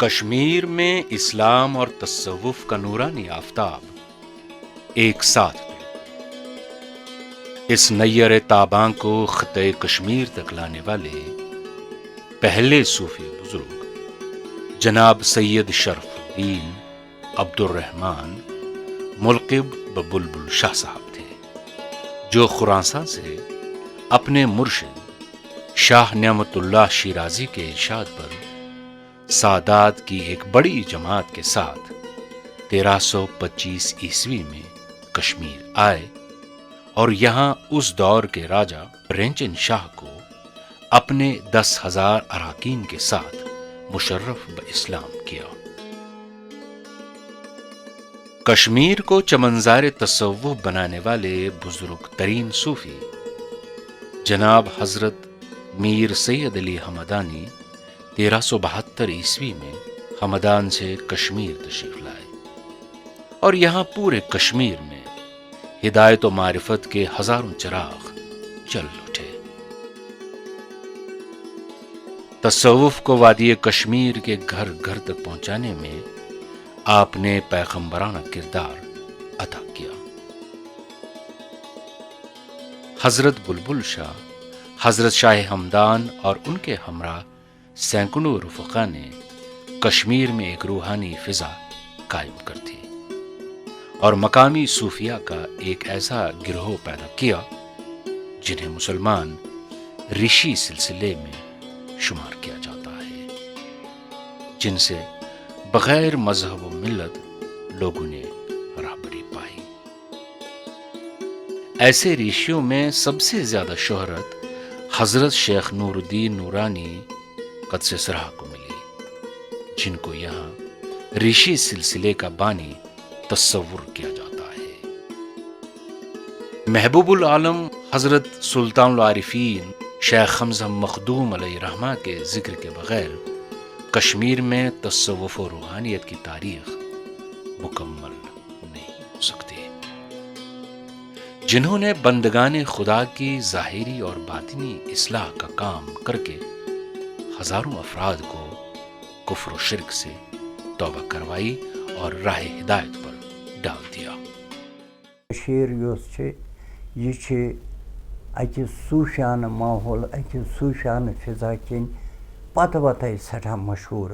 کشمیر میں اسلام اور تصوف کا نورانی آفتاب ایک ساتھ اس نیر تاباں کو خطے کشمیر تک لانے والے پہلے صوفی بزرگ جناب سید شرف الدین عبد الرحمن ملقب ببلبل شاہ صاحب تھے، جو خراساں سے اپنے مرشد شاہ نعمت اللہ شیرازی کے ارشاد پر سادات کی ایک بڑی جماعت کے ساتھ 1325 عیسوی میں کشمیر آئے اور یہاں اس دور کے راجا رنچن شاہ کو اپنے 10,000 اراکین کے ساتھ مشرف باسلام کیا۔ کشمیر کو چمنزار تصوف بنانے والے بزرگ ترین صوفی جناب حضرت میر سید علی حمدانی 1372 عیسوی میں حمدان سے کشمیر تشریف لائے اور یہاں پورے کشمیر میں ہدایت و معرفت کے ہزاروں چراغ جل اٹھے۔ تصوف کو وادی کشمیر کے گھر گھر تک پہنچانے میں آپ نے پیغمبرانہ کردار ادا کیا۔ حضرت بلبل شاہ، حضرت شاہ ہمدان اور ان کے ہمراہ سینکڑوں رفقا نے کشمیر میں ایک روحانی فضا قائم کر دی اور مقامی صوفیہ کا ایک ایسا گروہ پیدا کیا جنہیں مسلمان رشی سلسلے میں شمار کیا جاتا ہے، جن سے بغیر مذہب و ملت لوگوں نے رہبری پائی۔ ایسے ریشیوں میں سب سے زیادہ شہرت حضرت شیخ نور الدین نورانی قدس سرہ کو ملی، جن کو یہاں ریشی سلسلے کا بانی تصور کیا جاتا ہے۔ محبوب العالم حضرت سلطان العارفین شیخ حمزہ مخدوم علیہ رحمہ کے ذکر کے بغیر کشمیر میں تصوف و روحانیت کی تاریخ مکمل نہیں ہو سکتی، جنہوں نے بندگان خدا کی ظاہری اور باطنی اصلاح کا کام کر کے ہزاروں افراد کو کفر و شرک سے توبہ کروائی اور راہ ہدایت پر ڈال دیا۔ کشمیر یوس یہ اکہ صوفیانہ ماحول، اکہ صوفیانہ فضا کن پتہ سٹھا مشہور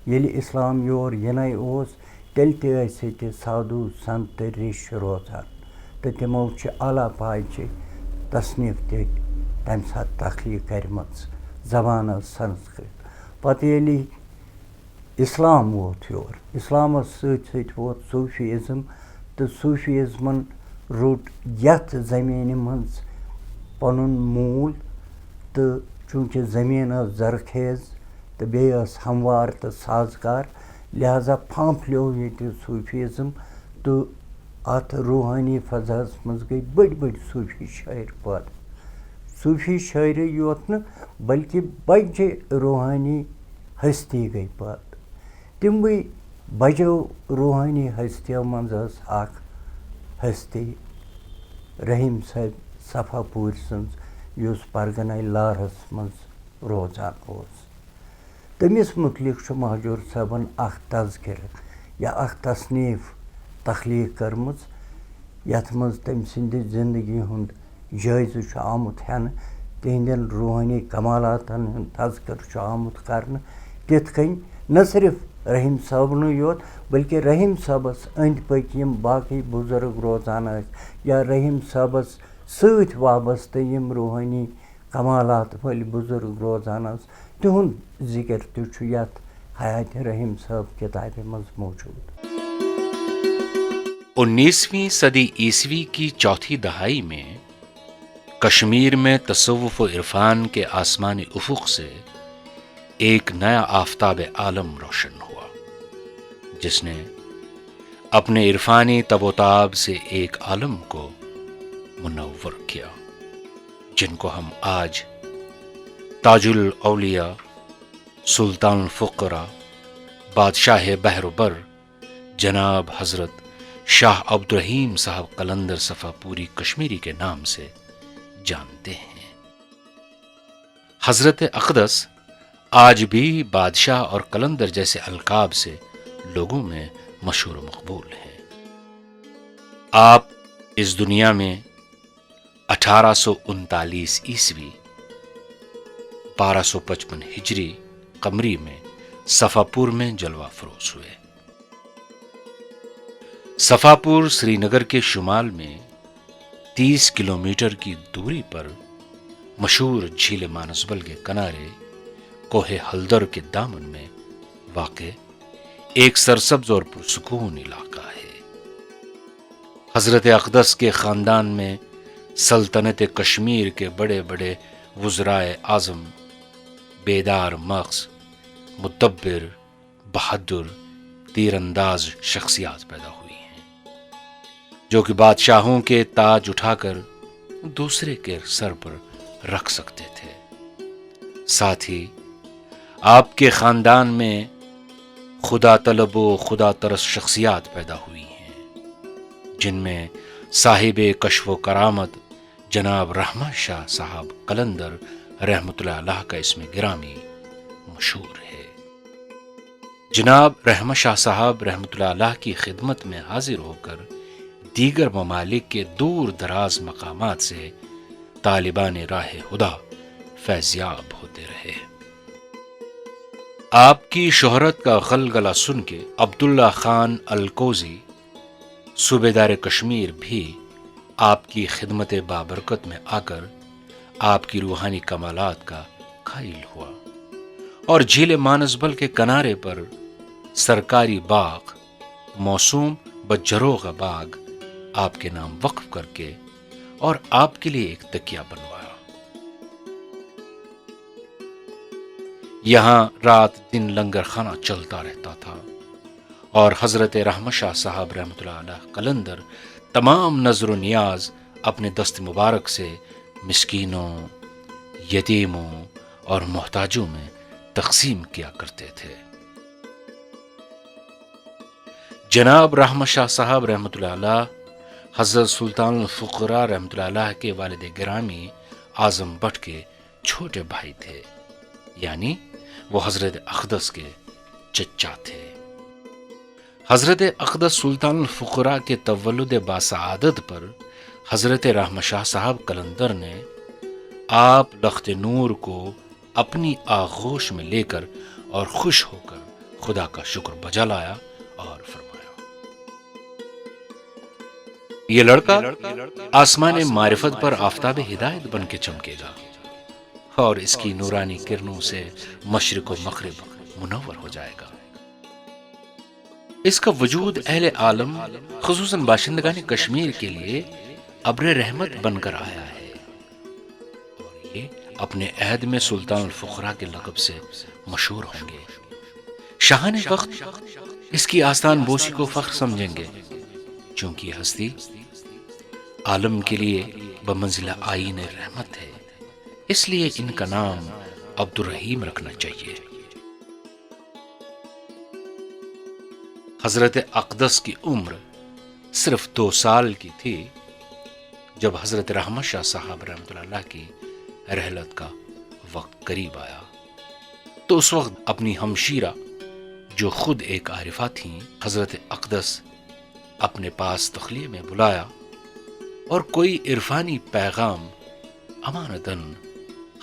ییٚلہِ اسلام یور ینَے اوس تیٚلہِ تہِ ٲسۍ ییٚتہِ سادھوٗ سنت ریش روزان تہٕ تِمو چھِ اعلیٰ پاچہِ تصنیٖف تہِ تَمہِ ساتہٕ تخلیٖق کَرِمَژ، زبان ٲس سنسکرت۔ پتہٕ ییٚلہِ اسلام ووت یور، اسلامس سۭتۍ سۭتۍ ووت صوفیزم تہٕ صوفیزمن روٚٹ یتھ زمینہِ منٛز پنُن موٗل، تہٕ چوٗنٛکہِ زٔمیٖن ٲس زرخیز تہٕ بیٚیہِ ٲس ہموار تہٕ سازگار، لہذا پھانٛپھلیو ییٚتہِ صوفیزم تہٕ اتھ روحٲنی فضاہس منٛز گٔے بٔڑۍ بٔڑۍ صوفی شٲعر پٲدٕ۔ صوفی شاعری یوت نہٕ بلکہ بجہِ روحٲنی ہستی گٔے پٲدٕ۔ تِموٕے بجو روحٲنی ہستیو منٛز ٲس اکھ ہستی رحیٖم صٲب صفا پوٗرِ سٕنٛز، یُس پرگنہ لارس منٛز روزان اوس۔ تٔمِس متعلق چھُ مہجوٗر صٲبن اکھ تذکرٕ یا اکھ تصنیٖف تخلیٖق کٔرمٕژ، یتھ منٛز تٔمۍ سٕنٛدِ زندگی ہُنٛد جٲیزٕ چھُ آمُت ہٮ۪نہٕ، تِہنٛدٮ۪ن روحٲنی کمالاتن ہُنٛد تذکرٕ چھُ آمُت کرنہٕ۔ تِتھ کٔنۍ نہ صرف رحیٖم صٲبنٕے یوت بلکہ رحیٖم صٲبس أنٛدۍ پٔکۍ یِم باقٕے بُزرگ روزان ٲسۍ یا رحیٖم صٲبس سۭتۍ وابستہٕ یِم روحٲنی کمالات وٲلۍ بُزرگ روزان ٲسۍ، تِہُنٛد ذکر تہِ چھُ یتھ حیاتِ رحیٖم صٲب کتابہِ منٛز موجوٗد۔ 19ویں صدی عیسوی کی چوتھی دہائی میں کشمیر میں تصوف و عرفان کے آسمانی افق سے ایک نیا آفتاب عالم روشن ہوا، جس نے اپنے عرفانی تب و تاب سے ایک عالم کو منور کیا، جن کو ہم آج تاج الاولیاء، سلطان الفقراء، بادشاہ بحر و بر جناب حضرت شاہ عبد الرحیم صاحب قلندر صفا پوری کشمیری کے نام سے جانتے ہیں۔ حضرت اقدس آج بھی بادشاہ اور قلندر جیسے القاب سے لوگوں میں مشہور و مقبول ہیں۔ آپ اس دنیا میں 1839 عیسوی 1255 ہجری قمری میں صفاپور میں جلوہ فروز ہوئے۔ صفاپور سری نگر کے شمال میں 30 کلومیٹر کی دوری پر مشہور جھیل مانسبل کے کنارے کوہ ہلدر کے دامن میں واقع ایک سرسبز اور پرسکون علاقہ ہے۔ حضرت اقدس کے خاندان میں سلطنت کشمیر کے بڑے بڑے وزرائے اعظم، بیدار مغز، مدبر، بہادر، تیر انداز شخصیات پیدا ہوئی ہیں، جو کہ بادشاہوں کے تاج اٹھا کر دوسرے کے سر پر رکھ سکتے تھے۔ ساتھ ہی آپ کے خاندان میں خدا طلب و خدا ترس شخصیات پیدا ہوئی ہیں، جن میں صاحب کشف و کرامت جناب رحمت شاہ صاحب قلندر رحمۃ اللہ علیہ کا اسم گرامی مشہور ہے۔ جناب رحمت شاہ صاحب رحمۃ اللہ علیہ کی خدمت میں حاضر ہو کر دیگر ممالک کے دور دراز مقامات سے طالبان راہ خدا فیضیاب ہوتے رہے۔ آپ کی شہرت کا غلغلہ سن کے عبداللہ خان الکوزی صوبیدار کشمیر بھی آپ کی خدمت بابرکت میں آ کر آپ کی روحانی کمالات کا قائل ہوا اور جھیل مانسبل کے کنارے پر سرکاری باغ موسوم بجروغ باغ آپ کے نام وقف کر کے اور آپ کے لیے ایک تکیہ بنوایا۔ یہاں رات دن لنگر خانہ چلتا رہتا تھا اور حضرت رحمت شاہ صاحب رحمۃ اللہ علیہ قلندر تمام نظر و نیاز اپنے دست مبارک سے مسکینوں، یتیموں اور محتاجوں میں تقسیم کیا کرتے تھے۔ جناب رحمت شاہ صاحب رحمۃ اللہ علیہ حضرت سلطان الفقراء رحمۃ اللہ علیہ کے والد گرامی اعظم بٹ کے چھوٹے بھائی تھے، یعنی وہ حضرت اقدس کے چچا تھے۔ حضرت اقدس سلطان الفقراء کے تولد باسعادت پر حضرت رحمت شاہ صاحب قلندر نے آپ لخت نور کو اپنی آغوش میں لے کر اور خوش ہو کر خدا کا شکر بجا لایا اور فرمایا، یہ لڑکا آسمان معرفت پر آفتاب ہدایت بن کے چمکے گا اور اس کی نورانی کرنوں سے مشرق و مغرب منور ہو جائے گا۔ اس کا وجود اہل عالم خصوصاً باشندگان کشمیر کے لیے ابر رحمت بن کر آیا ہے، اور یہ اپنے عہد میں سلطان الفقراء کے لقب سے مشہور ہوں گے۔ شاہان وقت اس کی آستان بوسی کو فخر سمجھیں گے، چونکہ یہ ہستی عالم کے لیے بمنزلہ آئین رحمت ہے، اس لیے ان کا نام عبد الرحیم رکھنا چاہیے۔ حضرت اقدس کی عمر صرف 2 سال کی تھی جب حضرت رحمت شاہ صاحب رحمۃ اللہ کی رحلت کا وقت قریب آیا، تو اس وقت اپنی ہمشیرہ جو خود ایک عارفہ تھیں حضرت اقدس اپنے پاس تخلیہ میں بلایا اور کوئی عرفانی پیغام امانتاً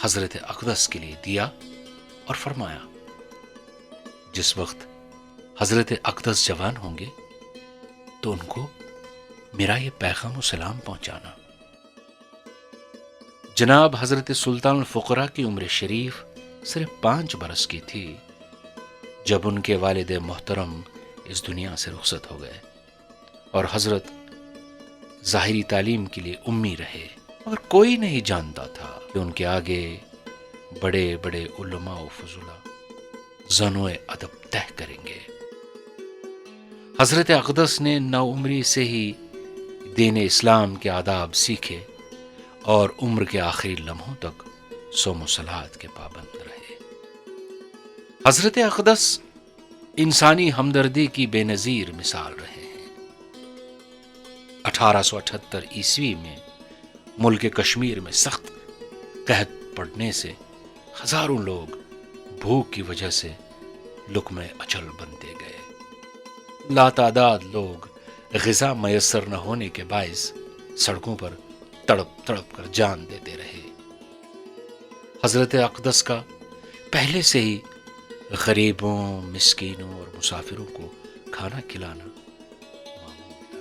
حضرت اقدس کے لیے دیا اور فرمایا، جس وقت حضرت اقدس جوان ہوں گے تو ان کو میرا یہ پیغام و سلام پہنچانا۔ جناب حضرت سلطان الفقراء کی عمر شریف صرف 5 برس کی تھی جب ان کے والد محترم اس دنیا سے رخصت ہو گئے، اور حضرت ظاہری تعلیم کے لیے امی رہے، مگر کوئی نہیں جانتا تھا کہ ان کے آگے بڑے بڑے علماء و فضلاء زنو ادب طے کریں گے۔ حضرت اقدس نے نوعمری سے ہی دین اسلام کے آداب سیکھے اور عمر کے آخری لمحوں تک صوم و صلات کے پابند رہے۔ حضرت اقدس انسانی ہمدردی کی بے نظیر مثال رہے ہیں۔ 1878 عیسوی میں ملک کشمیر میں سخت قحط پڑنے سے ہزاروں لوگ بھوک کی وجہ سے لقمے اچل بنتے گئے۔ لاتعداد لوگ غذا میسر نہ ہونے کے باعث سڑکوں پر تڑپ تڑپ کر جان دیتے رہے۔ حضرت اقدس کا پہلے سے ہی غریبوں، مسکینوں اور مسافروں کو کھانا کھلانا معمول تھا،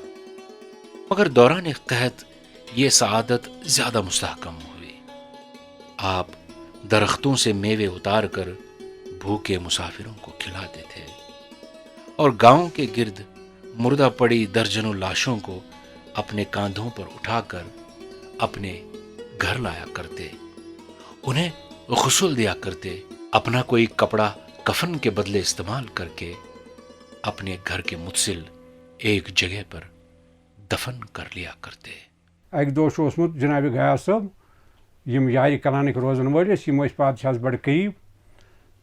مگر دوران قحط یہ سعادت زیادہ مستحکم ہوئی۔ آپ درختوں سے میوے اتار کر بھوکے مسافروں کو کھلاتے تھے اور گاؤں کے گرد مردہ پڑی درجنوں لاشوں کو اپنے کاندھوں پر اٹھا کر اپنے گھر لایا کرتے، انہیں غسل دیا کرتے، اپنا کوئی کپڑا کفن کے بدلے استعمال کر کے اپنے گھر کے متصل ایک جگہ پر دفن کر لیا کرتے۔ اک دۄہ چھُ اوسمُت جناب غیاث صٲب، یِم یارِ کلانٕکۍ روزن وٲلۍ ٲسۍ، یِم ٲسۍ پادشاہس بڑٕ قریٖب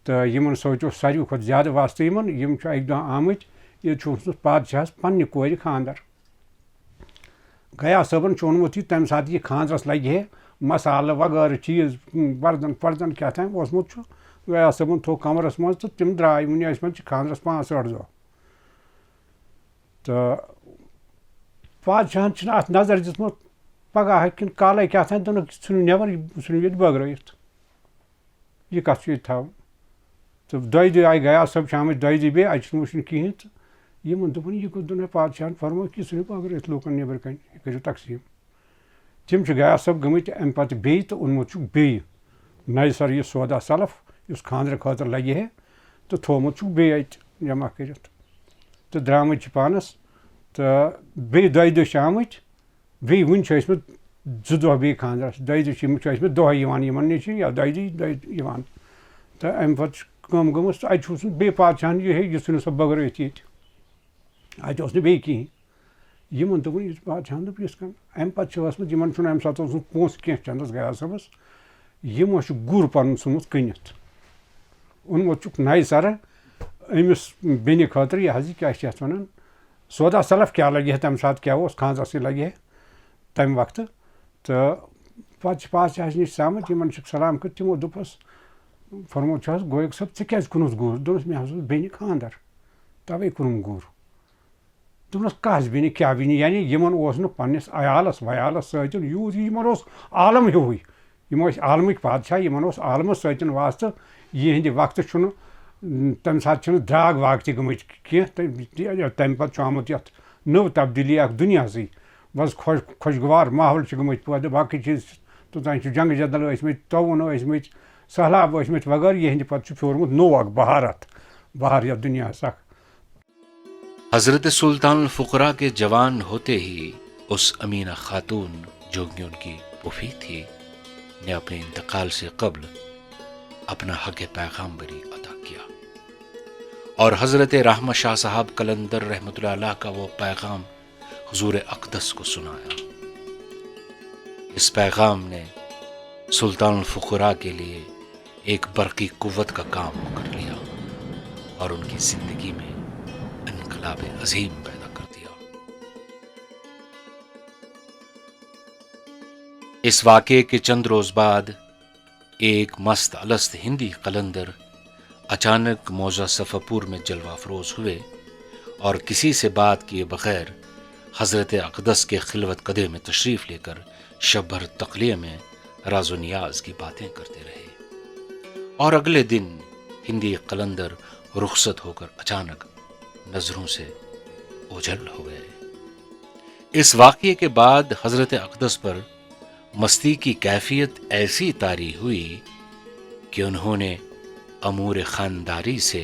تہٕ یِمن سۭتۍ اوس ساروی کھۄتہٕ زیادٕ واسطہٕ یِم چھِ اکہِ دۄہ آمٕتۍ، ییٚتہِ چھُ اوسمُت پادشاہس پننہِ کورِ خانٛدر۔ غیاث صٲبن چھُ اوٚنمُت یہِ تمہِ ساتہٕ یہِ خانٛدرس لگہِ ہے مسالہٕ وغٲرٕ چیٖز، وردن کیٛاہ تام اوسمُت چھُ، غیاث صٲبن تھوٚو کمرس منٛز تہٕ تِم درٛاے، وُنہِ ٲسۍ وۄنۍ چھِ خانٛدرس 5-8 دۄہ تہٕ پادشاہن چھِنہٕ اتھ نظر دِژمٕژ پگاہ کِنہٕ کالے کیٛاہ تام دوٚپنکھ یہِ ژھٕنِو نٮ۪بر، یہِ ژھٕنِو ییٚتہِ بٲگرٲیِتھ، یہِ کتھ چھُ ییٚتہِ تھاوُن تہٕ دۄیہِ دُہۍ آیہِ غیاث صٲب چھِ آمٕتۍ دۄیہِ دُہۍ بیٚیہِ اَتہِ چھُنہٕ وٕچھُن کِہیٖنۍ تہٕ یِمن دوٚپُن یہِ دوٚپُن پادشاہن فرمووُکھ یہِ ژھٕنِو بٲگرٲیِتھ لوٗکن نٮ۪برٕ کنہِ، یہِ کٔرِو تقسیٖم۔ تِم چھِ غیاث صٲب گٔمٕتۍ اَمہِ پتہٕ بیٚیہِ تہٕ اوٚنمُت چھُکھ بیٚیہِ نَیہِ سرٕ یہِ سودا سلف یُس خانٛدرٕ خٲطرٕ لگہِ ہے تہٕ تھوٚومُت چھُکھ بیٚیہِ اَتہِ جمع کٔرِتھ تہٕ درٛامٕتۍ چھِ پانس تہٕ بیٚیہِ دۄیہِ دُہۍ چھِ آمٕتۍ، بیٚیہِ وُنہِ چھِ ٲسمٕتۍ 2 دۄہ بیٚیہِ خانٛدرس، دۄیہِ دُہۍ چھِ یِم چھِ ٲسمٕتۍ دۄہے یِوان یِمن نِش یا دۄیہِ دُہۍ یِوان تہٕ اَمہِ پتہٕ چھِ کٲم گٔمٕژ تہٕ اَتہِ چھُ اوسمُت بیٚیہِ پادشاہن یہِ ژھٕنِو سا بٲگرٲیِتھ ییٚتہِ، اَتہِ اوس نہٕ بیٚیہِ کِہیٖنۍ۔ یِمن دوٚپُن یہِ پادشاہن دوٚپ یِتھ کٔنۍ، اَمہِ پتہٕ چھِ ٲسمٕژ یِمن چھُنہٕ اَمہِ ساتہٕ اوسمُت پونٛسہٕ کینٛہہ چندس غیاث صٲبس، یِمو چھُ گُر پنُن ژھُنمُت کٕنِتھ، اوٚنمُت چھُکھ نَیہِ سرٕ أمِس بیٚنہِ خٲطرٕ یہِ حظ یہِ کیٛاہ چھِ یَتھ وَنان سودا سلف کیٛاہ لگہِ ہے تَمہِ ساتہٕ کیٛاہ اوس خانٛدرسٕے لگہِ ہے تَمہِ وقتہٕ تہٕ پتہٕ چھِ پادشاہس نِش ژامٕتۍ، یِمن چھُکھ سلام کٔرِتھ، تِمو دوٚپُس فرمووُکھ چھُ حظ گویک صٲب ژےٚ کیٛازِ کُنُتھ گُر؟ دوٚپنَس مےٚ حظ اوس بیٚنہِ خانٛدر تَوے کُنُم گُر۔ دوٚپنَس کَس بیٚنہِ کیٛاہ بیٚنہِ؟ یعنی یِمن اوس نہٕ پننِس عیالس ویالس سۭتۍ یوٗت، یِمن اوس عالم ہیوٗوٕے، یِم ٲسۍ عالمٕکۍ پادشاہ، یِمن اوس عالمس سۭتۍ واسطہٕ، یِہنٛدِ وقتہٕ چھُنہٕ تمہِ ساتہٕ چھِنہٕ دراگ واگ تہِ گٔمٕتۍ کینٛہہ، تمہِ پتہٕ چھُ آمُت یتھ نٔو تبدیٖلی اکھ دُنیاہسٕے بس خۄشگوار ماحول چھِ گٔمٕتۍ پٲدٕ، باقٕے چیٖز توٚتانۍ چھِ جنگہٕ جدل ٲسۍمٕتۍ، طوٗفان ٲسۍمٕتۍ، سہلاب ٲسۍمٕتۍ وغٲرٕ، یِہنٛدِ پتہٕ چھُ پھیوٗرمُت نوٚو اکھ بہار یتھ دُنیاہس اکھ۔ حضرت سلطان الفقراء کے جوان ہوتے ہی اس امینہ خاتون جو کہ ان کی پھوپھی تھی نے اپنے انتقال سے قبل اپنا حق پیغامبری ادا کیا اور حضرت رحمت شاہ صاحب قلندر رحمۃ اللہ علیہ کا وہ پیغام حضور اقدس کو سنایا۔ اس پیغام نے سلطان الفقراء کے لیے ایک برقی قوت کا کام کر لیا اور ان کی زندگی میں انقلاب عظیم پیدا کر دیا۔ اس واقعے کے چند روز بعد ایک مست الست ہندی قلندر اچانک موضع صفاپور میں جلوہ افروز ہوئے اور کسی سے بات کیے بغیر حضرت اقدس کے خلوت قدے میں تشریف لے کر شب بھر تقلیہ میں راز و نیاز کی باتیں کرتے رہے اور اگلے دن ہندی قلندر رخصت ہو کر اچانک نظروں سے اوجھل ہو گئے۔ اس واقعے کے بعد حضرت اقدس پر مستی کی کیفیت ایسی طاری ہوئی کہ انہوں نے امور خانداری سے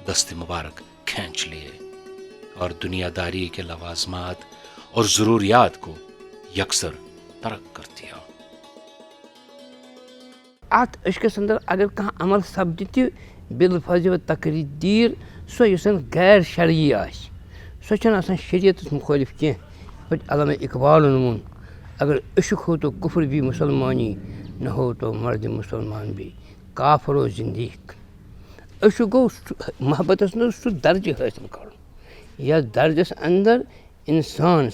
دست مبارک کھینچ لیے اور دنیا داری کے لوازمات اور ضروریات کو یکسر ترک کر دیا۔ ات اشکس اندر اگر کانٛہہ عمل سپدِ تہِ بالفرض و تقدیر سۄ یُس غیر شرعی آسہِ سۄ چھنہٕ آسان شریعتس مُخٲلف کینٛہہ۔ پٲٹھۍ علامہ اقبالن ووٚن اگر عشق ہو تو کفر بھی مسلمانی نہ ہو تو مرد مسلمان بھی کافر و زندیق۔ عشق گوٚو محبتس منٛز سُہ درجہٕ حٲصِل کرُن یتھ درجس اندر انسانس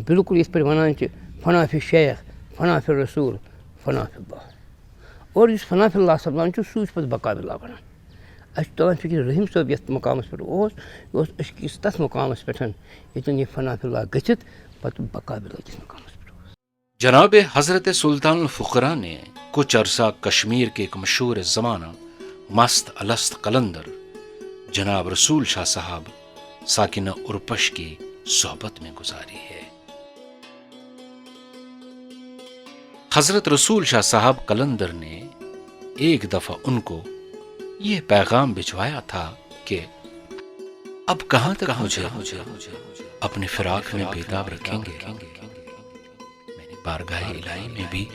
بالکل یِتھ پٲٹھۍ ونان چھِ فنا فی شیخ فنا فی رسول فنا فی اللہ، اور یُس فنا فی اللہ سپدان چھُ سُے چھُ پتہٕ بقا بِلا بنان۔ اس تلان فکر رحیم صٲب یتھ مقامس پٮ۪ٹھ اوس یہِ اوس أزکِس تتھ مقامس پٮ۪ٹھ ییٚتٮ۪ن یہِ فنا فِلا گٔژھِتھ پتہٕ بقابل أکِس مقامس پٮ۪ٹھ اوس. جناب حضرت سلطان الفقراء نے کچھ عرصہ کشمیر کے ایک مشہور زمانہ مست الست قلندر جناب رسول شاہ صاحب ساکنہ اورپش کی صحبت میں گزاری ہے. حضرت رسول شاہ صاحب قلندر نے ایک دفعہ ان کو یہ پیغام بھجوایا تھا کہ اب کہاں تک مجھے اپنے فراق میں بیتاب رکھیں گے. میں نے بارگاہ الہی میں بھی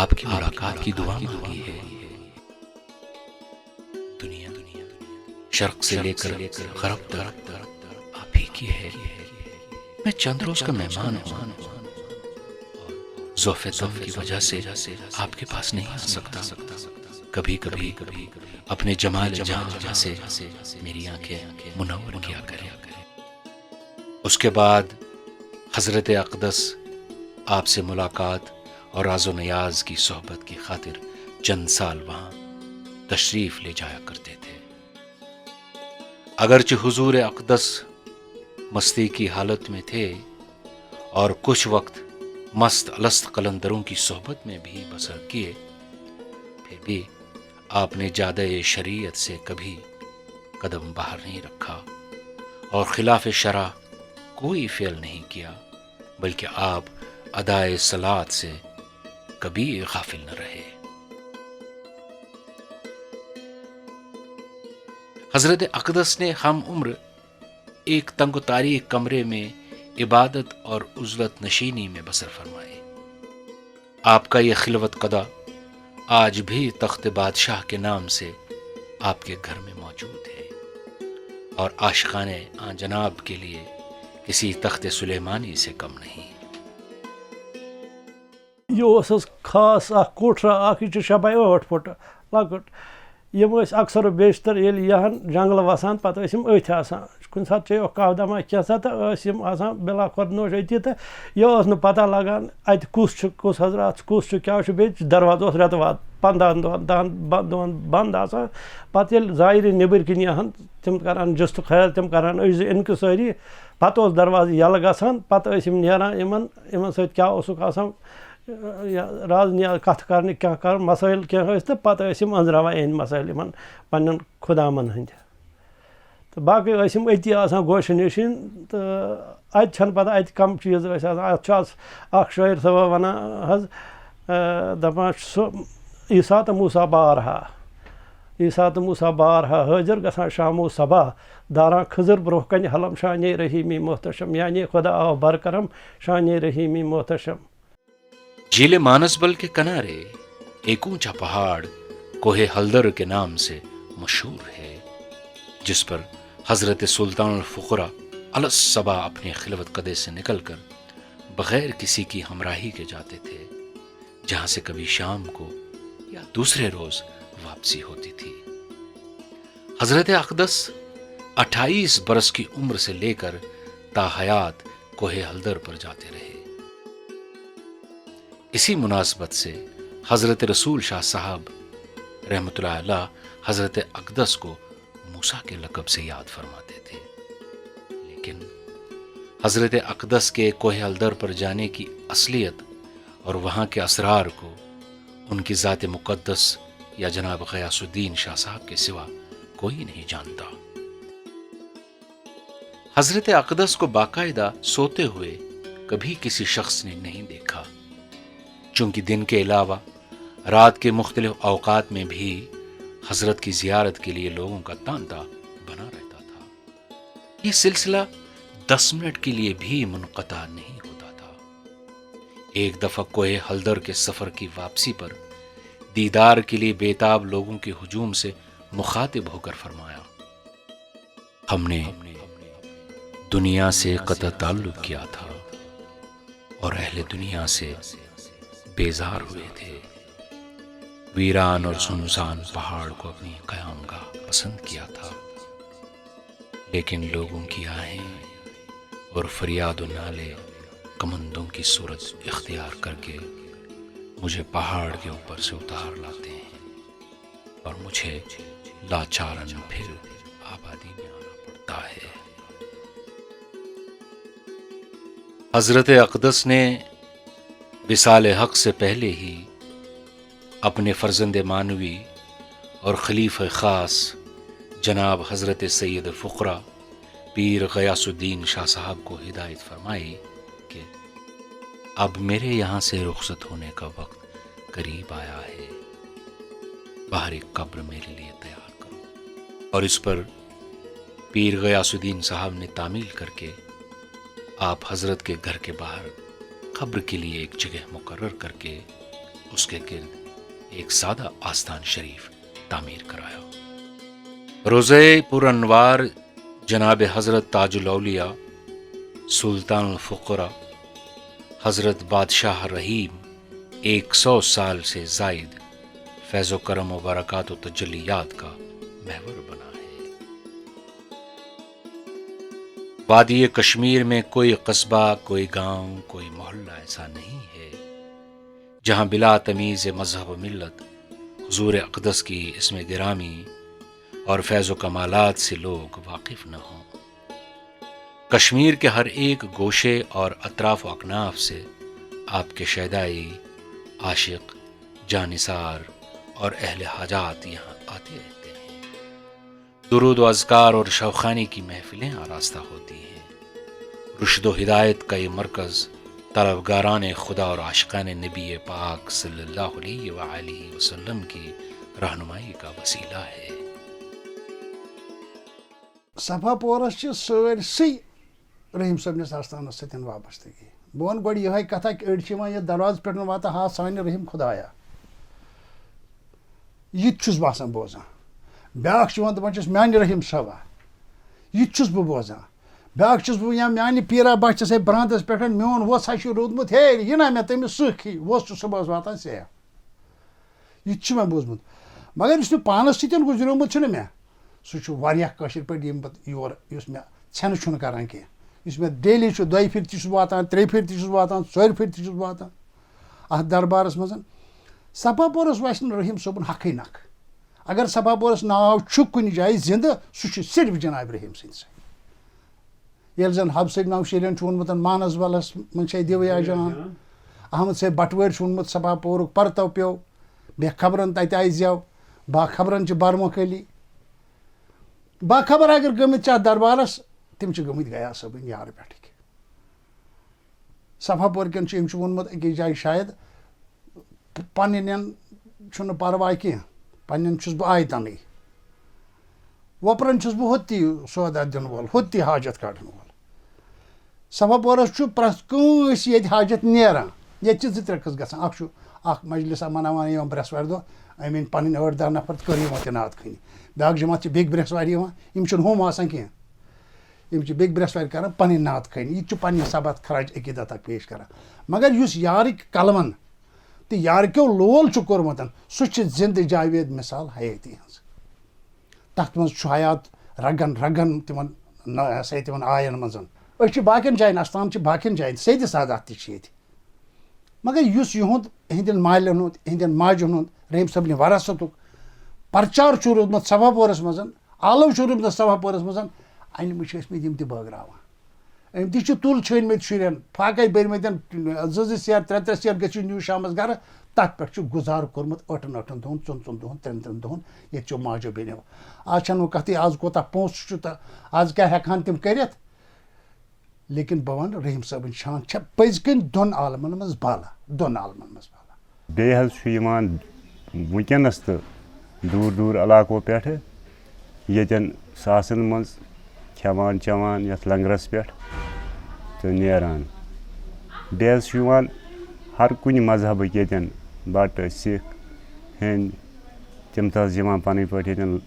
آپ کی ملاقات کی دعا مانگی ہے. دنیا شرق سے لے کر غرب تک آپ ہی کی ہے. میں چند روز کا مہمان ہوں، ضعف دم کی وجہ سے آپ کے پاس نہیں آ سکتا. کبھی کبھی اپنے جمال جہاں سے میری آنکھیں منور کیا کریں. اس کے بعد حضرت اقدس آپ سے ملاقات اور راز و نیاز کی صحبت کی خاطر چند سال وہاں تشریف لے جایا کرتے تھے. اگرچہ حضور اقدس مستی کی حالت میں تھے اور کچھ وقت مست الست قلندروں کی صحبت میں بھی بسر کیے، پھر بھی آپ نے جادہ شریعت سے کبھی قدم باہر نہیں رکھا اور خلاف شرع کوئی فعل نہیں کیا، بلکہ آپ ادائے صلات سے کبھی غافل نہ رہے. حضرت اقدس نے ہم عمر ایک تنگ و تاریک کمرے میں عبادت اور عزلت نشینی میں بسر فرمائے. آپ کا یہ خلوت قدا آج بھی تخت بادشاہ کے نام سے آپ کے گھر میں موجود ہے اور عاشقان آن جناب کے لیے کسی تخت سلیمانی سے کم نہیں. یہ خاص کوٹھرا یہ 6 x 8 فٹ لۄکُٹ. یم اکثر و بیشتر ییٚلہِ یہن جنگل وسان پتہٕ ٲسۍ یم أتھۍ آسان. کُنہِ ساتہٕ چیٚیوکھ کاہ دما کینٛژھا تہٕ ٲسۍ یم آسان بلا خۄدنوش أتی تہٕ یہِ ٲس نہٕ پتہ لگان اتہِ کُس چھُ کُس حضرات کُس چھُ کیٛاہ چھُ. بیٚیہِ دروازٕ اوس رٮ۪تہٕ واد 15 دۄہن 10 دۄہن بنٛد آسان. پتہٕ ییٚلہِ زایرین نیٚبٕرۍ کِنۍ یِہن تِم کران جستہٕ خیال تِم کران أسۍ زٕ انکسٲری پتہٕ اوس دروازٕ یَلہٕ گژھان. پتہٕ ٲسۍ یم نیران یِمن سۭتۍ کیٛاہ اوسُکھ آسان راز نیاز کتھ کرنہِ کینٛہہ کرُن مسٲیل کینٛہہ ٲسۍ تہٕ پتہٕ ٲسۍ یم أنٛزراوان یِہنٛدۍ مسٲیل یِمن پننٮ۪ن خُدامن ہٕنٛدۍ. تہٕ باقٕے ٲسۍ یم أتی آسان گوشہِ نِشِن تہٕ اتہِ چھنہٕ پتہ اتہِ کم چیٖز ٲسۍ آسان. اتھ چھُ اکھ شٲعر صٲبا ونان حظ دپان چھُ سُہ عیٖسا تہٕ موٗسا بارہا عیٖسا تہٕ موٗسا بارہا حٲضر گژھان شامو صبح داران کھٔزٕر برونٛہہ کنہِ حلم شانے رحیمی محتشم یعنی خدا آو برکرم شانے رحیمی محتشم. جھیل مانسبل کے کنارے ایک اونچا پہاڑ کوہ ہلدر کے نام سے مشہور ہے، جس پر حضرت سلطان الفقراء الصبا اپنے خلوت قدے سے نکل کر بغیر کسی کی ہمراہی کے جاتے تھے، جہاں سے کبھی شام کو یا دوسرے روز واپسی ہوتی تھی. حضرت اقدس 28 برس کی عمر سے لے کر تا حیات کوہ ہلدر پر جاتے رہے. اسی مناسبت سے حضرت رسول شاہ صاحب رحمۃ اللہ علیہ حضرت اقدس کو موسیٰ کے لقب سے یاد فرماتے تھے. لیکن حضرت اقدس کے کوہ ہلدر پر جانے کی اصلیت اور وہاں کے اسرار کو ان کی ذات مقدس یا جناب غیاث الدین شاہ صاحب کے سوا کوئی نہیں جانتا. حضرت اقدس کو باقاعدہ سوتے ہوئے کبھی کسی شخص نے نہیں دیکھا، چونکہ دن کے علاوہ رات کے مختلف اوقات میں بھی حضرت کی زیارت کے لیے لوگوں کا تانتا بنا رہتا تھا. یہ سلسلہ 10 منٹ کے لیے بھی منقطع نہیں ہوتا تھا. ایک دفعہ کوہ ہلدر کے سفر کی واپسی پر دیدار کے لیے بیتاب لوگوں کے ہجوم سے مخاطب ہو کر فرمایا، ہم نے دنیا سے قطع تعلق کیا تھا اور اہل دنیا سے بیزار ہوئے تھے. ویران اور سنسان پہاڑ کو اپنی قیام گاہ پسند کیا تھا، لیکن لوگوں کی آہیں اور فریاد و نالے کمندوں کی صورت اختیار کر کے مجھے پہاڑ کے اوپر سے اتار لاتے ہیں اور مجھے لاچارن پھر آبادی میں آنا پڑتا ہے۔ حضرت اقدس نے وصال حق سے پہلے ہی اپنے فرزند مانوی اور خلیفہ خاص جناب حضرت سید فقرا پیر غیاث الدین شاہ صاحب کو ہدایت فرمائی کہ اب میرے یہاں سے رخصت ہونے کا وقت قریب آیا ہے، باہر ایک قبر میرے لیے تیار کرو۔ اور اس پر پیر غیاث الدین صاحب نے تعمیل کر کے آپ حضرت کے گھر کے باہر قبر کے لیے ایک جگہ مقرر کر کے اس کے گرد ایک سادہ آستان شریف تعمیر کرایا۔ روضہ پر انوار جناب حضرت تاج الاولیاء سلطان الفقراء حضرت بادشاہ رحیم 100 سال سے زائد فیض و کرم و برکات و تجلیات کا محور بنا ہے۔ وادی کشمیر میں کوئی قصبہ، کوئی گاؤں، کوئی محلہ ایسا نہیں ہے جہاں بلا تمیز مذہب و ملت حضور اقدس کی اسم گرامی اور فیض و کمالات سے لوگ واقف نہ ہوں۔ کشمیر کے ہر ایک گوشے اور اطراف و اکناف سے آپ کے شیدائی، عاشق، جانثار اور اہل حاجات یہاں آتے رہتے ہیں۔ درود و اذکار اور شوخانی کی محفلیں آراستہ ہوتی ہیں۔ رشد و ہدایت کا یہ مرکز طلبگاران خدا اور عاشقان نبی پاک صلی اللہ علیہ وآلہ وسلم کی رہنمائی کا وسیلہ ہے۔ صفا پورس سٲرسٕے رحیم صٲبنِس آستانس سۭتۍ وابستگی۔ بہٕ وَنہٕ گۄڈٕ یِہوٚے کتھا کہ أڑۍ چھِ یِوان یَتھ دروازٕ پٮ۪ٹھ واتان ہا سانہِ رحیم خۄدایا، یہِ تہِ چھُس بہٕ آسان بوزان۔ بیٛاکھ چھُ یِوان دَپان چھُس میٛانہِ رحیم صٲبا، یہِ تہِ چھُس بہٕ بوزان۔ بیٛاکھ چھُس بہٕ یا میٛانہِ پیٖرا بچس ہے برٛانٛدَس پٮ۪ٹھ میون وۄژھ ہا چھُ روٗدمُت ہے یہِ نا مےٚ تٔمِس سٕکھ ہی وۄژھ چھُ صُبحس واتان سیف، یہِ تہِ چھُ مےٚ بوٗزمُت۔ مگر یُس مےٚ پانَس سۭتۍ گُزریومُت چھُنہ مےٚ، سُہ چھُ واریاہ کٲشِر پٲٹھۍ یِم پَتہٕ یور یُس مےٚ ژھٮ۪نہٕ چھُنہٕ کَران کینٛہہ، یُس مےٚ ڈیلی چھُ 2 پھِرِ تہِ چھُس واتان، 3 پھِرِ تہِ چھُس واتان، 4 پھِرِ تہِ چھُس واتان اَتھ دربارَس منٛز۔ صفا پورَس وَسہِ نہٕ رحیٖم صٲبُن حقٕے نکھٕ۔ اگر صفا پورَس ناو چھُ کُنہِ جایہِ زِندٕ سُہ چھُ صرف جناب رحیٖم سٕنٛدۍ سۭتۍ۔ ییٚلہِ زَن حبہٕ صٲب نوشیٖرین چھُ ووٚنمُت مانسبلس منٛز چھے دِویا جان، احمد صٲب بٹوٲرۍ چھُ ووٚنمُت صفا پورُک پرتو پیوٚو، بےخبرن تَتہِ آیہِ زٮ۪و، باخبرن چھِ برمُکھ علی۔ باخبر اگر گٔمٕتۍ چھِ اَتھ دربارس تِم چھِ گٔمٕتۍ غیاث صٲبٕنۍ یارٕ پٮ۪ٹھٕکۍ۔ صفا پور کٮ۪ن چھُ أمۍ چھُ ووٚنمُت أکِس جایہِ شاید پنٕنٮ۪ن چھُنہٕ پرواے کینٛہہ، پنٕنٮ۪ن چھُس بہٕ آیہِ تنٕے، وۄپرن چھُس بہٕ ہُتہِ سودا دِنہٕ وول، ہُتہِ حاجت کڑن وول۔ صفا پورس چھُ پرٛٮ۪تھ کٲنٛسہِ ییٚتہِ حاجت نیران۔ ییٚتہِ چھِ 2-3 قٕصہٕ گژھان۔ اکھ چھُ اکھ مجلسا مناوان یِوان برٛٮ۪سوارِ دۄہ، أمۍ أنۍ پنٕنۍ 8-10 نفر تہٕ کٔر یِمن تہِ نعت خٲنی۔ بیٛاکھ جماعت چھِ بیٚکہِ برٛٮ۪سوارِ یِوان، یِم چھِنہٕ ہُم آسان کینٛہہ، یِم چھِ بیٚکہِ برٛٮ۪سوارِ کران پنٕنۍ نعت خٲنی، یہِ تہِ چھُ پننہِ سبت خراج عقیٖدت اکھ پیش کران۔ مگر یُس یارٕکۍ کلمن تہٕ یارکیو لول چھُ کوٚرمُت سُہ چھِ زندٕ جاوید مثال حیٲتی ہٕنٛز۔ تتھ منٛز چھُ حیات رگن رگن تِمن ہسا تِمن آین منٛز۔ أسۍ چھِ باقین جاین استان چھِ باقین جاین سیدِ سادات تہِ چھِ ییٚتہِ، مگر یُس یِہُنٛد یِہنٛدٮ۪ن مالٮ۪ن ہُنٛد یِہنٛدٮ۪ن ماجن ہُنٛد رحیٖم صٲبنہِ وراثتُک پرچار چھُ روٗدمُت صفا پورس منٛز، آلو چھُ روٗدمُت صفا پورس منٛز، انمہٕ چھِ ٲسمٕتۍ یِم تہِ بٲگراوان۔ أمۍ تہِ چھِ تُل چھٲنۍمٕتۍ شُرٮ۪ن، پھاکے بٔرمٕتٮ۪ن 2 سیر 3 سیر گٔژھِو نِیِو شامس گرٕ، تتھ پٮ۪ٹھ چھُ گُزارٕ کوٚرمُت 8 دۄہن 4 دۄہن 3 دۄہن ییٚتہِ چھُ ماجو بیٚنیو۔ آز چھنہٕ وۄنۍ کتھٕے آز کوٗتاہ پونٛسہٕ چھُ تہٕ آز کیٛاہ ہٮ۪کہٕ ہن تِم کٔرِتھ، لیکن بہٕ وَنہٕ رحیٖم صٲبٕنۍ شان چھےٚ پٔزۍ کِنۍ 2 عالمن منٛز بالا، 2 عالمن منٛز بالا۔ بیٚیہِ حظ چھُ یِوان وٕنکٮ۪نس تہٕ دوٗر دوٗر علاقو پٮ۪ٹھٕ ییٚتٮ۪ن ساسن منٛز کھٮ۪وان چٮ۪وان یتھ لنگرس پٮ۪ٹھ تہٕ نیران۔ بیٚیہِ حظ چھُ یِوان ہر کُنہِ مذہبٕکۍ ییٚتٮ۪ن بٹہٕ سِکھ ہیٚنٛدۍ تِم تہِ حظ یِوان پنٕنۍ پٲٹھۍ ییٚتٮ۪ن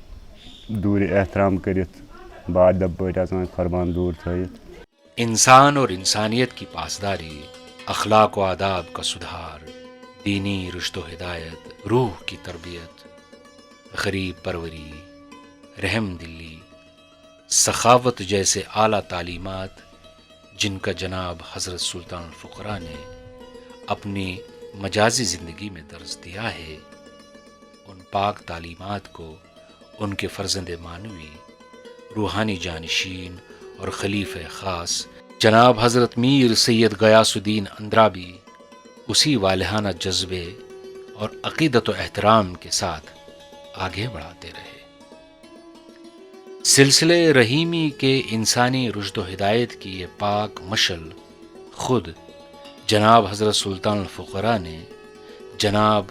دوٗرِ احترام کٔرِتھ بادب پٲٹھۍ اژان قۄربان دوٗر تھٲیِتھ۔ انسان اور انسانیت کی پاسداری، اخلاق و آداب کا سدھار، دینی رشد و ہدایت، روح کی تربیت، غریب پروری، رحم دلی، سخاوت جیسے اعلیٰ تعلیمات جن کا جناب حضرت سلطان الفقراء نے اپنی مجازی زندگی میں درس دیا ہے، ان پاک تعلیمات کو ان کے فرزند معنوی، روحانی جانشین اور خلیفہ خاص جناب حضرت میر سید غیاث الدین اندرابی اسی والہانہ جذبے اور عقیدت و احترام کے ساتھ آگے بڑھاتے رہے۔ سلسلے رحیمی کے انسانی رشد و ہدایت کی یہ پاک مشل خود جناب حضرت سلطان الفقراء نے جناب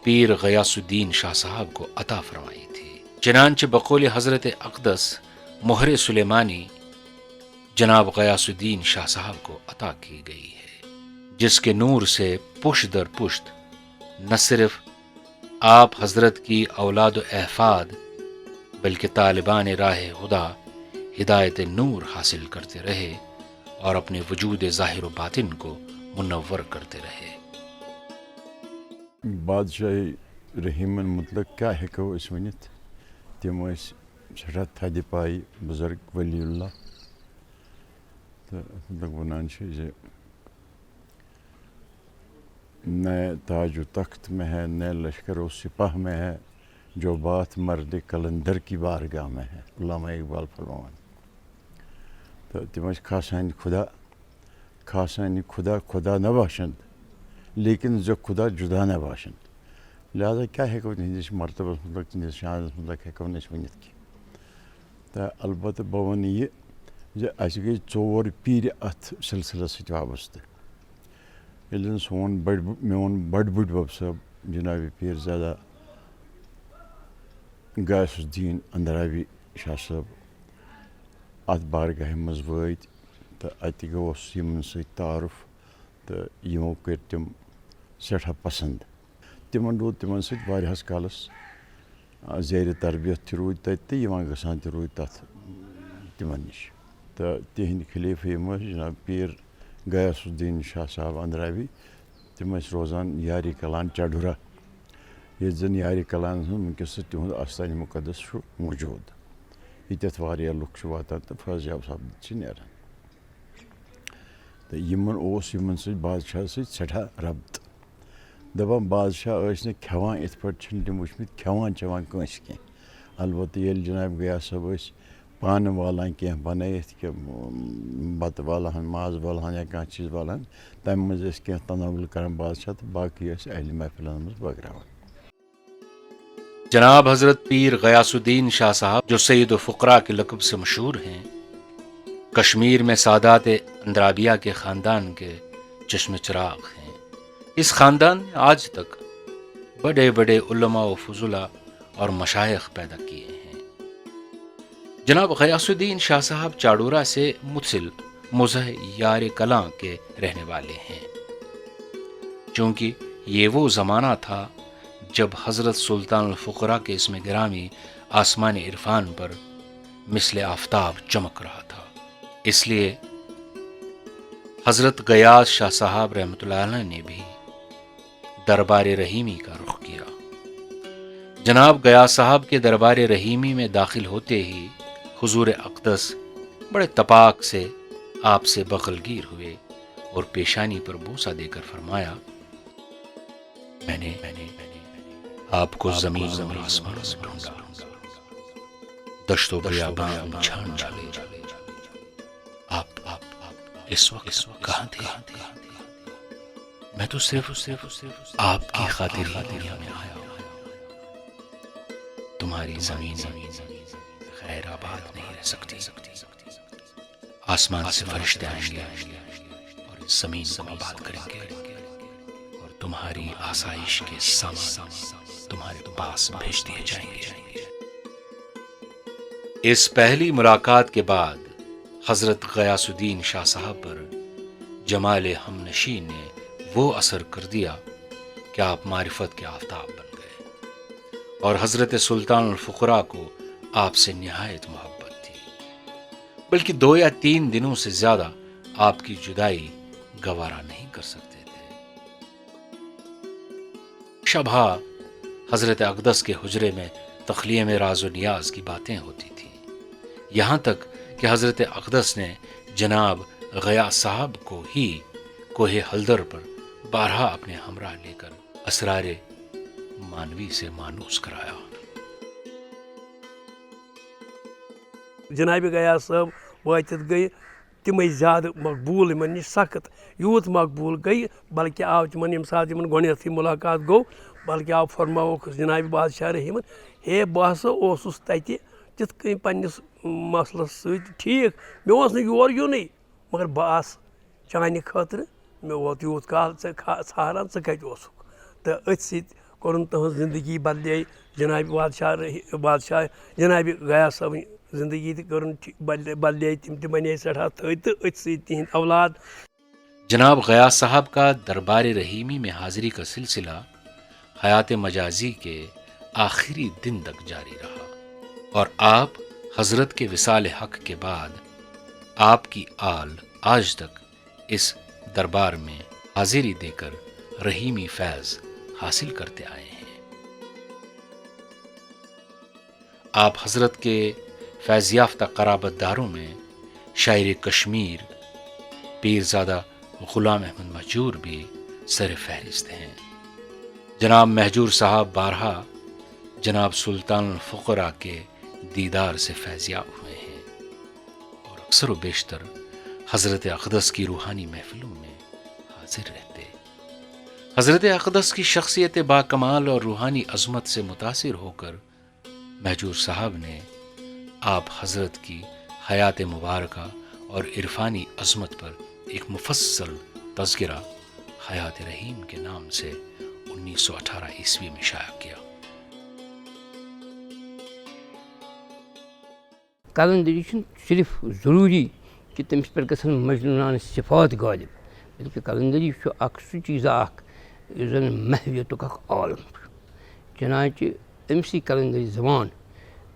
پیر غیاث الدین شاہ صاحب کو عطا فرمائی تھی۔ چنانچہ بقول حضرت اقدس مہر سلیمانی جناب غیاث الدین شاہ صاحب کو عطا کی گئی ہے، جس کے نور سے پشت در پشت نہ صرف آپ حضرت کی اولاد و احفاد بلکہ طالبان راہ خدا ہدایت نور حاصل کرتے رہے اور اپنے وجود ظاہر و باطن کو منور کرتے رہے۔ بادشاہ رحیمن مطلق کیا ہیکو اس ونت؟ تم سٹھا تھدِ پائی بزرگ ولی اللہ تو مطلق ونان نئے تاج و تخت میں ہے، نئے لشکر و سپاہ میں ہے، جو بات مرد کلندر کی بارگاہ میں ہے، علامہ اقبال فرمان۔ تو تم خاصان خدا خدا نہ باشند لیکن جو خدا جدا نہ باشند، لہذا کیا ہیکو تہندس مرتبہ مطلق تہندس شانس مطلق ہیکو نس ونت کی۔ تو البتہ بہ ون یہ اس گئی 4 پیر ات سلسلس ست وابستہ۔ ییٚلہِ سون میون بڑ بڈبب صٲب جناب پیر زادہ غیاث الدین اندرابی شاہ صٲب اتھ بارگاہہِ منٛز وٲتۍ تہٕ اتہِ گوٚوُس یِمن سۭتۍ تعارُف تہٕ یِمو کٔرۍ تِم سٮ۪ٹھاہ پسنٛد۔ تِمن روٗد تِمن سۭتۍ واریاہس کالس زیرِ تربیت تہِ روٗدۍ تتہِ تہٕ یِوان گژھان تہِ روٗدۍ تتھ تِمن نِش۔ تہٕ تِہنٛدۍ خلیفہٕ یِم ٲسۍ جناب پیر غیاث الدین شاہ صاحب اندرابی، تِم ٲسۍ روزان یاری کلان چڈورہ، ییٚتہِ زن یاری کلانس منٛز ونکیٚس تِہُنٛد آستانہِ مُقدس چھُ موٗجوٗد، ییٚتٮ۪تھ واریاہ لُکھ چھِ واتان تہٕ فٲض یاب سپدِتھ چھِ نیران۔ تہٕ یِمن اوس یِمن سۭتۍ بادشاہس سۭتۍ سٮ۪ٹھاہ ربط۔ دپان بادشاہ ٲسۍ نہٕ کھٮ۪وان یِتھ پٲٹھۍ چھِنہٕ تِم وٕچھمٕتۍ کھٮ۪وان چٮ۪وان کٲنٛسہِ کینٛہہ، البتہ ییٚلہِ جناب غیاث صٲب ٲسۍ پانہٕ والان کینٛہہ بنٲیِتھ کہِ بتہٕ والہن ماز والہن یا کانٛہہ چیٖز والہن، تمہِ منٛز ٲسۍ کینٛہہ تناول کران بادشاہ تہٕ باقٕے ٲسۍ اہلِ محفلن منٛز بٲگراوان۔ جناب حضرت پیر غیاث الدین شاہ صاحب جو سید الفقراء کے لقب سے مشہور ہیں، کشمیر میں سادات اندرابیہ کے خاندان کے چشم چراغ ہیں۔ اس خاندان نے آج تک بڑے بڑے علماء و فضلاء اور مشائخ پیدا کیے ہیں۔ جناب غیاث الدین شاہ صاحب چاڈورہ سے متصل مزہ یار کلاں کے رہنے والے ہیں، چونکہ یہ وہ زمانہ تھا جب حضرت سلطان الفقراء کے اسم گرامی آسمان عرفان پر مثل آفتاب چمک رہا تھا، اس لیے حضرت غیاث شاہ صاحب رحمۃ اللہ علیہ نے بھی دربار رحیمی کا رخ کیا۔ جناب غیاث صاحب کے دربار رحیمی میں داخل ہوتے ہی حضور اقدس بڑے تپاک سے آپ سے بغلگیر ہوئے اور پیشانی پر بوسہ دے کر فرمایا، میں نے آپ کو زمین اور آسمان میں ڈھونڈا، دشت و بیابان چھان ڈالے، آپ اس وقت کہاں تھے؟ میں تو صرف آپ کی خاطر دنیا میں آیا ہوں۔ تمہاری زمین خیر آباد نہیں رہ سکتی، آسمان سے فرشتے آئیں گے اور اس زمین کو آباد کریں گے اور تمہاری آسائش کے سامان تمہارے پاس بھیج دیے جائیں گے۔ اس پہلی ملاقات کے بعد حضرت غیاث الدین شاہ صاحب پر جمال ہمنشی نے وہ اثر کر دیا کہ آپ معرفت کے آفتاب بن گئے اور حضرت سلطان الفقراء کو آپ سے نہایت محبت تھی، بلکہ 2 یا 3 دنوں سے زیادہ آپ کی جدائی گوارا نہیں کر سکتے تھے۔ شبہ حضرت اقدس کے حجرے میں تخلیہ میں راز و نیاز کی باتیں ہوتی تھیں، یہاں تک کہ حضرت اقدس نے جناب غیاث صاحب کو ہی کوہ حلدر پر بارہا اپنے ہمراہ لے کر اسرار مانوی سے مانوس کرایا۔ جناب غیاث صٲب وٲتِتھ گٔے تِمے زیادٕ مقبوٗل یِمن نِش سخت یوٗت مقبوٗل گٔے بلکہِ آو تِمن ییٚمہِ ساتہٕ یِمن گۄڈنٮ۪تھٕے مُلاقات گوٚو بلکہِ آو فرماوُکھ جناب بادشاہ رحیٖمن ہے بہٕ ہسا اوسُس تتہِ تِتھ کٔنۍ پننِس مسلس سۭتۍ ٹھیٖک مےٚ اوس نہٕ یور یُنٕے مگر بہٕ آس چانہِ خٲطرٕ مےٚ ووت یوٗت کال ژےٚ ژھاران ژٕ کتہِ اوسُکھ تہٕ أتھۍ سۭتۍ کوٚرُن تٕہٕنٛز زندگی بدلے جناب بادشاہ جناب غیاث صٲبٕنۍ زندگی تہِ کٔرٕن بدلے تِم تہِ بنے سٮ۪ٹھاہ تھٔدۍ تہٕ أتھۍ سۭتۍ تِہنٛدۍ اولاد. جناب غیاث صاحب کا دربار رحیمی میں حاضری کا سلسلہ حیات مجازی کے آخری دن تک جاری رہا اور آپ حضرت کے وصال حق کے بعد آپ کی آل آج تک اس دربار میں حاضری دے کر رحیمی فیض حاصل کرتے آئے ہیں. آپ حضرت کے فیض یافتہ قرابت داروں میں شاعر کشمیر پیرزادہ غلام احمد مہجور بھی سر فہرست ہیں. جناب مہجور صاحب بارہا جناب سلطان الفقراء کے دیدار سے فیضیاب ہوئے ہیں اور اکثر و بیشتر حضرت اقدس کی روحانی محفلوں میں حاضر رہتے. حضرت اقدس کی شخصیت باکمال اور روحانی عظمت سے متاثر ہو کر مہجور صاحب نے آپ حضرت کی حیات مبارکہ اور عرفانی عظمت پر ایک مفصل تذکرہ حیات رحیم کے نام سے 1918 عیسوی میں شائع کیا. قلندری چھُنہٕ صرف ضروٗری کہِ تٔمِس پٮ۪ٹھ گژھن مجنوٗنانہٕ صفات غٲلب بلکہِ قلندری چھُ اکھ سُہ چیٖزا اکھ یُس زن محویتُک اکھ عالم چھُ. چنانچہ أمسٕے قلندری زبان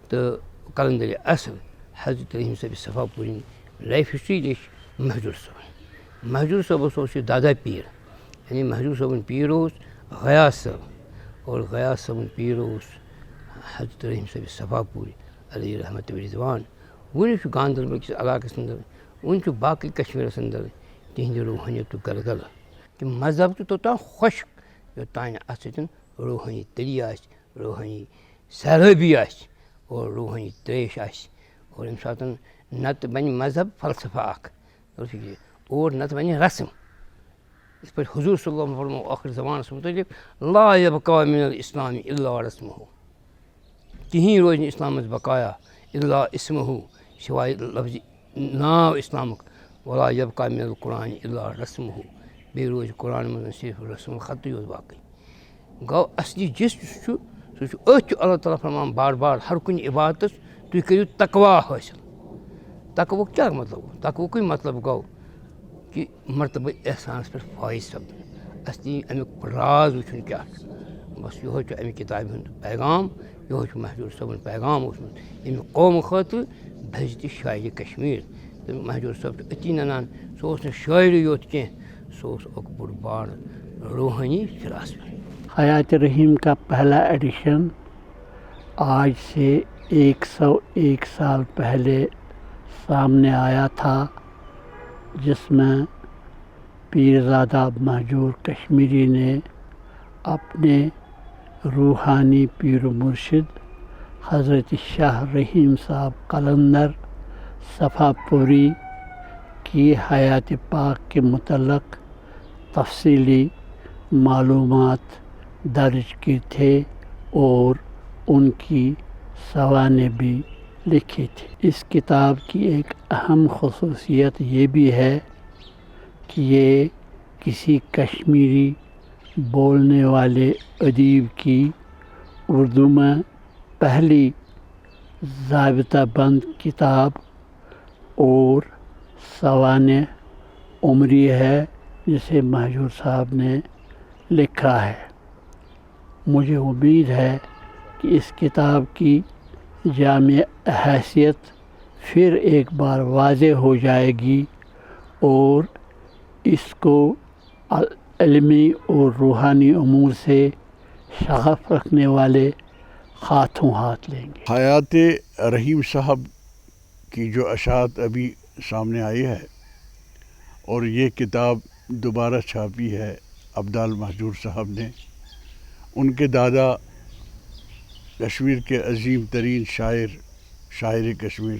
تہٕ قلندری اصل حضرت رحیٖم صٲب صفا پوٗرِن لایف ہسٹری لیٚچھ مہجوٗر صٲبن. مہجوٗر صٲبس اوس یہِ دادا پیٖر یعنی مہجوٗر صٲبُن پیٖر اوس غیاث صٲب اور غیاث صٲبُن پیٖر اوس حضرت رحیٖم صٲب صفا پوٗرِ علیہ رحمتہ رضوان. وُنہِ چھُ گاندربل کِس علاقس انٛدر وُنہِ چھُ باقٕے کشمیٖرس انٛدر تِہنٛدِ روحٲنیتُک گلگل کہِ مذہب چھُ توٚتام خۄشک یوٚتانۍ اتھ سۭتۍ روحٲنی تٔری آسہِ روحٲنی سیرٲبی آسہِ اور روحٲنی تریش آسہِ اور ییٚمہِ ساتہٕ نتہٕ بنہِ مذہب فلسفہ اکھ اور نتہٕ بنہِ رسم. یِتھ پٲٹھۍ حضوٗر صلی اللہ علیہ وسلم فرموو ٲخر زمانس متعلق لا یبقا من الاسلام الا رسمہ کِہیٖنۍ روزِ نہٕ اسلامس بقایا الا اسمہ سوائے لفظ ناو اسلامُک ولا یبقا من القرآن الا رسمہ بیٚیہِ روزِ قرآن منٛز صرف رسم الخطٕے یوت باقٕے. گوٚو اصلی جِس یُس چھُ سُہ چھُ أتھۍ چھُ اللہ تعالیٰ فرمان بار بار ہر کُنہِ عبادتس تُہۍ کٔرِو تقوا حٲصِل. تقوہُک کیٛاہ مطلب گوٚو تقوہُکُے مطلب گوٚو کہِ مرتبہ احسانس پٮ۪ٹھ فٲیض سپدُن اصلی امیُک راز وٕچھُن کیٛاہ چھُ. بس یِہوے چھُ امہِ کِتابہِ ہُنٛد پیغام یِہوے چھُ مہجوٗر صٲبُن پیغام اوسمُت ییٚمہِ قومہٕ خٲطرٕ بہزتِ شاعرِ کشمیٖر. تہٕ مہجوٗر صٲب چھُ أتی ننان سُہ اوس نہٕ شٲعری یوت کینٛہہ سُہ اوس اکھ بوٚڑ بار روحانی فلاسفر. حیات رحیم کا پہلا ایڈیشن آج سے 101 سال پہلے سامنے آیا تھا جس میں پیرزادہ مہجور کشمیری نے اپنے روحانی پیر و مرشد حضرت شاہ رحیم صاحب قلندر صفا پوری کی حیات پاک کے متعلق تفصیلی معلومات درج کی تھے اور ان کی سوانح بھی لکھی تھی. اس کتاب کی ایک اہم خصوصیت یہ بھی ہے کہ یہ کسی کشمیری بولنے والے ادیب کی اردو میں پہلی ضابطہ بند کتاب اور سوانح عمری ہے جسے مہجور صاحب نے لکھا ہے. مجھے امید ہے کہ اس کتاب کی جامع حیثیت پھر ایک بار واضح ہو جائے گی اور اس کو علمی اور روحانی امور سے شغف رکھنے والے ہاتھوں ہاتھ لیں گے. حیات رحیم صاحب کی جو اشاعت ابھی سامنے آئی ہے اور یہ کتاب دوبارہ چھاپی ہے عبدال مہجور صاحب نے. ان کے دادا کشمیر کے عظیم ترین شاعر کشمیر